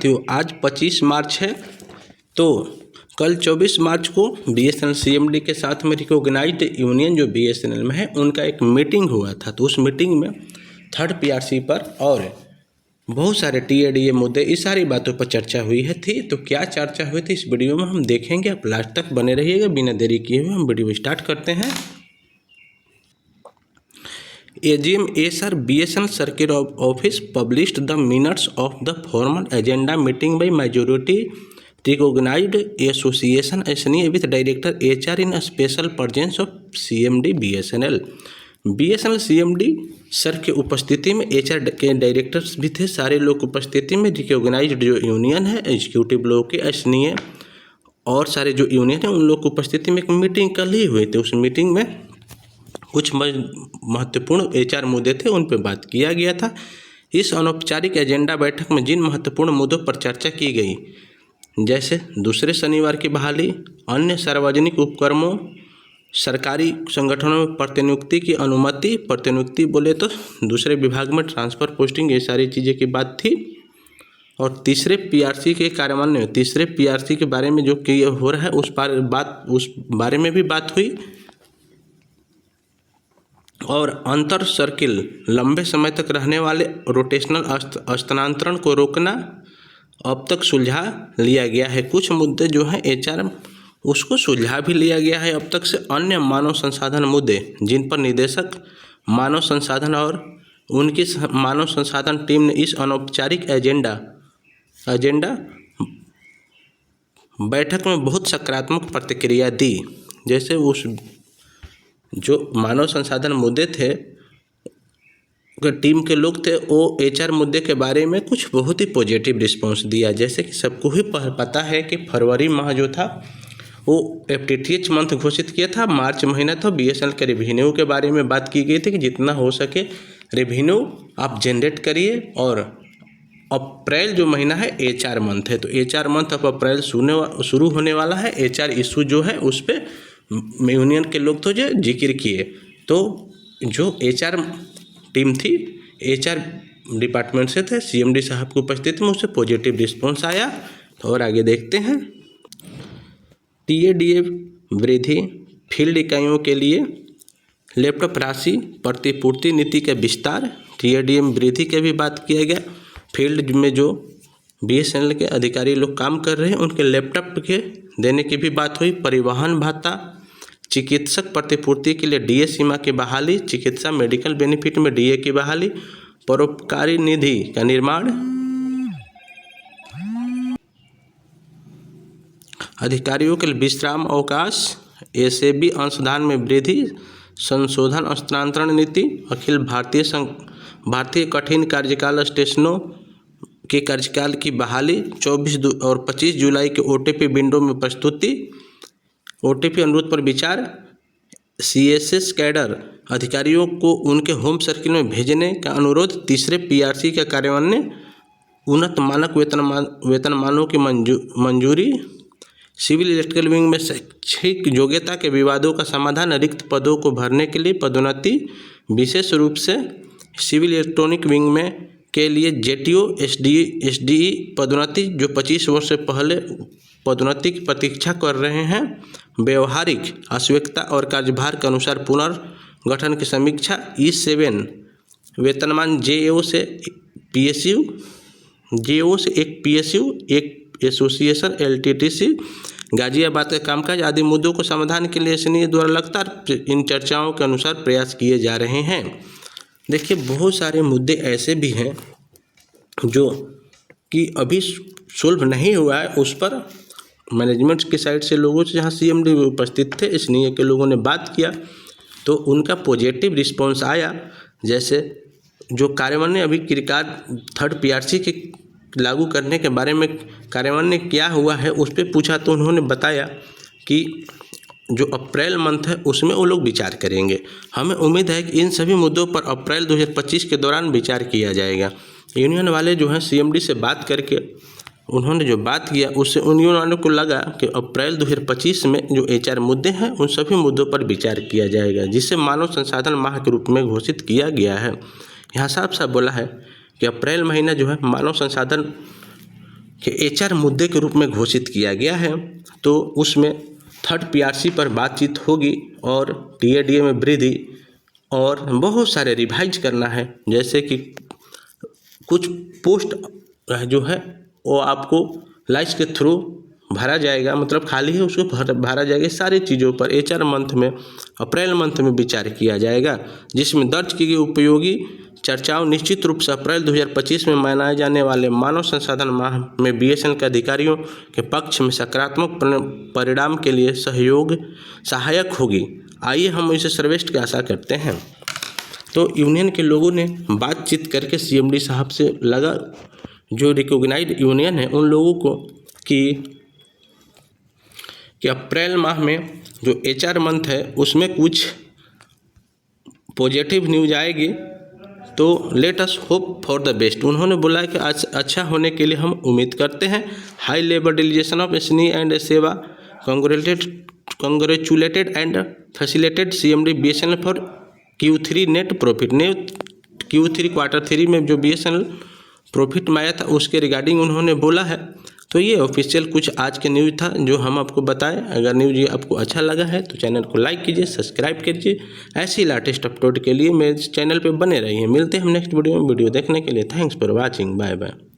तो आज 25 मार्च है। तो कल 24 मार्च को बीएसएनएल सीएमडी के साथ में रिकॉग्नाइज्ड यूनियन जो बीएसएनएल में है उनका एक मीटिंग हुआ था। तो उस मीटिंग में थर्ड पीआरसी पर और बहुत सारे टीएडीए मुद्दे, इस सारी बातों पर चर्चा हुई थी। तो क्या चर्चा हुई थी इस वीडियो में हम देखेंगे, आप लास्ट तक बने रहिएगा। बिना देरी किए हुए हम वीडियो स्टार्ट करते हैं। AGM sir BSNL Circuit Office published the minutes of the formal agenda meeting by majority recognized association SNE with Director HR in a special presence of CMD BSNL। BSNL CMD sir के उपस्थिति में HR के directors भी थे, सारे लोग उपस्थिति में रिकॉग्नाइज्ड जो यूनियन है एग्जीक्यूटिव लोग के SNE और सारे जो यूनियन है उन लोग की उपस्थिति में एक मीटिंग कल ही हुई थी। उस मीटिंग में कुछ महत्वपूर्ण HR मुद्दे थे, उन पर बात किया गया था। इस अनौपचारिक एजेंडा बैठक में जिन महत्वपूर्ण मुद्दों पर चर्चा की गई, जैसे दूसरे शनिवार की बहाली, अन्य सार्वजनिक उपक्रमों, सरकारी संगठनों में प्रतिनियुक्ति की अनुमति, प्रतिनियुक्ति बोले तो दूसरे विभाग में ट्रांसफ़र पोस्टिंग, ये सारी चीज़ें की बात थी। और तीसरे पीआरसी के कार्यान्वयन, तीसरे पीआरसी के बारे में जो कि हो रहा है उस बारे में भी बात हुई। और अंतर सर्किल लंबे समय तक रहने वाले रोटेशनल स्थानांतरण को रोकना अब तक सुलझा लिया गया है। कुछ मुद्दे जो हैं HR उसको सुलझा भी लिया गया है अब तक से। अन्य मानव संसाधन मुद्दे जिन पर निदेशक मानव संसाधन और उनकी मानव संसाधन टीम ने इस अनौपचारिक एजेंडा बैठक में बहुत सकारात्मक प्रतिक्रिया दी। जैसे उस जो मानव संसाधन मुद्दे थे, टीम के लोग थे, वो HR मुद्दे के बारे में कुछ बहुत ही पॉजिटिव रिस्पांस दिया। जैसे कि सबको ही पता है कि फरवरी माह जो था वो FTTH मंथ घोषित किया था, मार्च महीना था। BSNL के रेवेन्यू के बारे में बात की गई थी कि जितना हो सके रेवेन्यू आप जनरेट करिए। और अप्रैल जो महीना है HR मंथ है, तो HR मंथ अब अप्रैल शुरू होने वाला है। HR इशू जो है उस पर यूनियन के लोग तो जो जिक्र किए। तो जो HR टीम थी, HR डिपार्टमेंट से थे, CMD साहब की उपस्थिति में उससे पॉजिटिव रिस्पांस आया। तो और आगे देखते हैं। TADA वृद्धि, फील्ड इकाइयों के लिए लैपटॉप राशि प्रतिपूर्ति नीति का विस्तार, TADA वृद्धि की भी बात किया गया। फील्ड में जो BSNL के अधिकारी लोग काम कर रहे हैं उनके लैपटॉप के देने की भी बात हुई। परिवहन भत्ता, चिकित्सक प्रतिपूर्ति के लिए DA सीमा की बहाली, चिकित्सा मेडिकल बेनिफिट में DA की बहाली, परोपकारी निधि का निर्माण, अधिकारियों के लिए विश्राम अवकाश, SAB अंशदान में वृद्धि, संशोधन स्थानांतरण नीति, अखिल भारतीय कठिन कार्यकाल स्टेशनों के कार्यकाल की बहाली, 24 और 25 जुलाई के OTP विंडो में प्रस्तुति, OTP अनुरोध पर विचार, CSS कैडर अधिकारियों को उनके होम सर्किल में भेजने का अनुरोध, तीसरे पीआरसी का कार्यान्वयन, उन्नत मानक वेतनमानों की मंजूरी, सिविल इलेक्ट्रिकल विंग में शैक्षिक योग्यता के विवादों का समाधान, रिक्त पदों को भरने के लिए पदोन्नति, विशेष रूप से सिविल इलेक्ट्रॉनिक विंग में के लिए JTO SDE पदोन्नति जो 25 वर्ष से पहले पदोन्नति की प्रतीक्षा कर रहे हैं, व्यवहारिक आवश्यकता और कार्यभार के अनुसार पुनर्गठन की समीक्षा, E7 वेतनमान JAO से एक PSU एक एसोसिएशन LTTC गाजियाबाद के कामकाज आदि मुद्दों को समाधान के लिए SNE द्वारा लगातार इन चर्चाओं के अनुसार प्रयास किए जा रहे हैं। देखिए बहुत सारे मुद्दे ऐसे भी हैं जो कि अभी सोल्व नहीं हुआ है, उस पर मैनेजमेंट की साइड से लोगों से जहाँ CMD उपस्थित थे SNE के लोगों ने बात किया तो उनका पॉजिटिव रिस्पांस आया। जैसे जो कार्यान्वयन अभी किरकार थर्ड पीआरसी के लागू करने के बारे में कार्यान्वयन क्या हुआ है उस पर पूछा तो उन्होंने बताया कि जो अप्रैल मंथ है उसमें वो लोग विचार करेंगे। हमें उम्मीद है कि इन सभी मुद्दों पर अप्रैल 2025 के दौरान विचार किया जाएगा। यूनियन वाले जो हैं CMD से बात करके उन्होंने जो बात किया उससे यूनियन वालों को लगा कि अप्रैल 2025 में जो HR मुद्दे हैं उन सभी मुद्दों पर विचार किया जाएगा, जिसे मानव संसाधन माह के रूप में घोषित किया गया है। यहाँ साफ साफ बोला है कि अप्रैल महीना जो है मानव संसाधन कि HR मुद्दे के रूप में घोषित किया गया है। तो उसमें थर्ड PRC पर बातचीत होगी और DA में वृद्धि और बहुत सारे रिवाइज करना है, जैसे कि कुछ पोस्ट जो है वो आपको लाइस के थ्रू भरा जाएगा, मतलब खाली है उसको भरा जाएगा। सारी चीज़ों पर HR मंथ में, अप्रैल मंथ में विचार किया जाएगा, जिसमें दर्ज की गई उपयोगी चर्चाओं निश्चित रूप से अप्रैल 2025 में मनाए जाने वाले मानव संसाधन माह में BSNL के अधिकारियों के पक्ष में सकारात्मक परिणाम के लिए सहायक होगी। आइए हम इसे सर्वश्रेष्ठ की आशा करते हैं। तो यूनियन के लोगों ने बातचीत करके CMD साहब से लगा, जो रिकॉग्नाइज्ड यूनियन है उन लोगों को कि अप्रैल माह में जो HR मंथ है उसमें कुछ पॉजिटिव न्यूज आएगी, तो let us hope for the best. उन्होंने बोला कि अच्छा होने के लिए हम उम्मीद करते हैं। High level delegation of SNE and Sewa congratulated and felicitated CMD BSNL for Q3 net profit. Q3 quarter 3 में जो BSNL प्रॉफिट में आया था उसके रिगार्डिंग उन्होंने बोला है। तो ये ऑफिशियल कुछ आज के न्यूज़ था जो हम आपको बताएं। अगर न्यूज़ ये आपको अच्छा लगा है तो चैनल को लाइक कीजिए, सब्सक्राइब कीजिए। ऐसी लेटेस्ट अपलोड के लिए मेरे चैनल पे बने रहिए। मिलते हैं हम नेक्स्ट वीडियो में। वीडियो देखने के लिए thanks for watching. Bye bye.